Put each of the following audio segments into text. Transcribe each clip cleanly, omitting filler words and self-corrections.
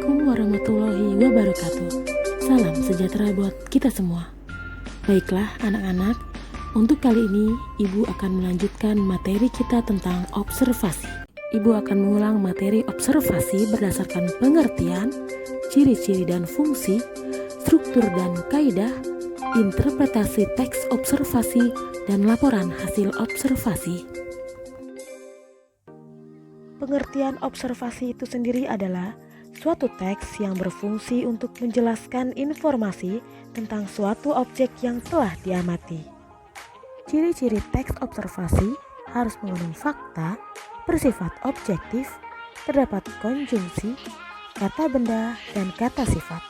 Assalamualaikum warahmatullahi wabarakatuh. Salam sejahtera buat kita semua. Baiklah anak-anak, untuk kali ini Ibu akan melanjutkan materi kita tentang observasi. Ibu akan mengulang materi observasi berdasarkan pengertian, ciri-ciri dan fungsi, struktur dan kaidah, interpretasi teks observasi, dan laporan hasil observasi. Pengertian observasi itu sendiri adalah suatu teks yang berfungsi untuk menjelaskan informasi tentang suatu objek yang telah diamati. Ciri-ciri teks observasi harus mengandung fakta, bersifat objektif, terdapat konjungsi, kata benda, dan kata sifat.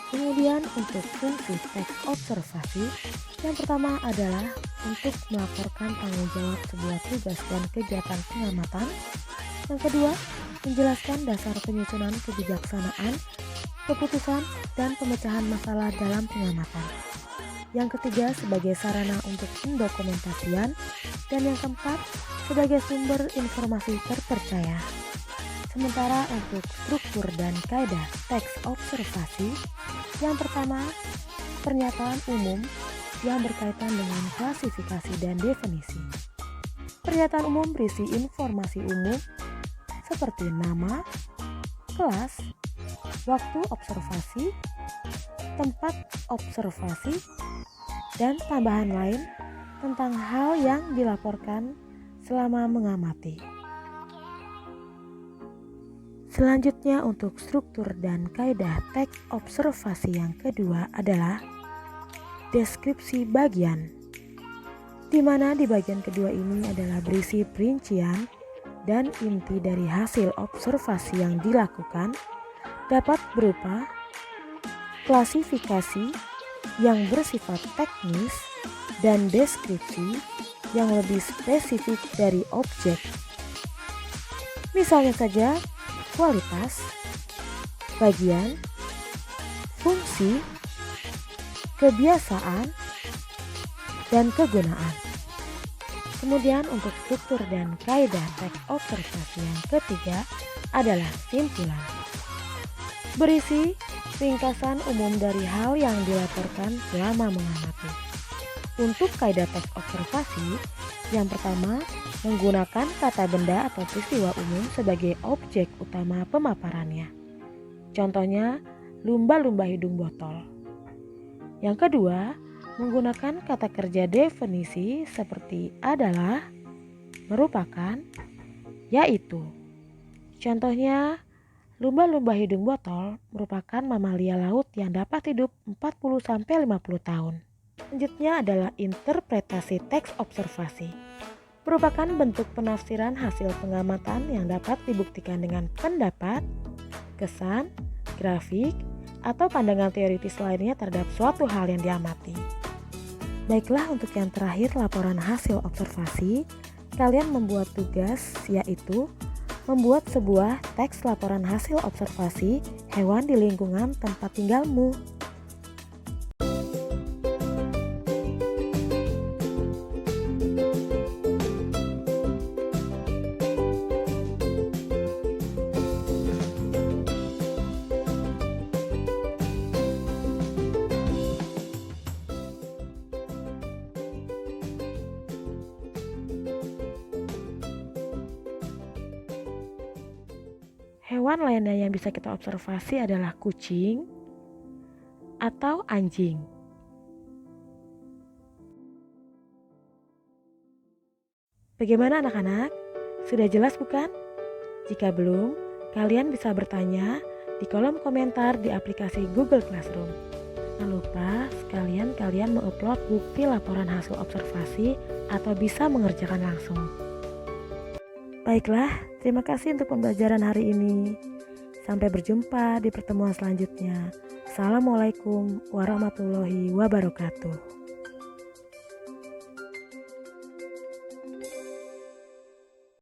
Kemudian untuk fungsi teks observasi, yang pertama adalah untuk melaporkan tanggung jawab sebuah tugas dan kegiatan pengamatan. Yang kedua, menjelaskan dasar penyusunan kebijaksanaan, keputusan, dan pemecahan masalah dalam pengamatan. Yang ketiga, sebagai sarana untuk pendokumentasian. Dan yang keempat, sebagai sumber informasi terpercaya. Sementara untuk struktur dan kaidah teks observasi, yang pertama, pernyataan umum yang berkaitan dengan klasifikasi dan definisi. Pernyataan umum berisi informasi umum seperti nama, kelas, waktu observasi, tempat observasi, dan tambahan lain tentang hal yang dilaporkan selama mengamati. Selanjutnya untuk struktur dan kaidah teks observasi yang kedua adalah deskripsi bagian, di mana di bagian kedua ini adalah berisi perincian dan inti dari hasil observasi yang dilakukan, dapat berupa klasifikasi yang bersifat teknis dan deskripsi yang lebih spesifik dari objek. Misalnya saja kualitas, bagian, fungsi, kebiasaan, dan kegunaan. Kemudian untuk struktur dan kaidah teks observasi yang ketiga adalah simpulan. Berisi ringkasan umum dari hal yang dilaporkan selama mengamati. Untuk kaidah teks observasi, yang pertama, menggunakan kata benda atau peristiwa umum sebagai objek utama pemaparannya. Contohnya, lumba-lumba hidung botol. Yang kedua, menggunakan kata kerja definisi seperti adalah, merupakan, yaitu. Contohnya, lumba-lumba hidung botol merupakan mamalia laut yang dapat hidup 40-50 tahun. Selanjutnya adalah interpretasi teks observasi. Merupakan bentuk penafsiran hasil pengamatan yang dapat dibuktikan dengan pendapat, kesan, grafik, atau pandangan teoritis lainnya terhadap suatu hal yang diamati. Baiklah, untuk yang terakhir laporan hasil observasi, kalian membuat tugas yaitu membuat sebuah teks laporan hasil observasi hewan di lingkungan tempat tinggalmu. Hewan lainnya yang bisa kita observasi adalah kucing atau anjing. Bagaimana anak-anak? Sudah jelas bukan? Jika belum, kalian bisa bertanya di kolom komentar di aplikasi Google Classroom. Jangan lupa sekalian kalian mengupload bukti laporan hasil observasi atau bisa mengerjakan langsung. Baiklah, terima kasih untuk pembelajaran hari ini. Sampai berjumpa di pertemuan selanjutnya. Assalamualaikum warahmatullahi wabarakatuh.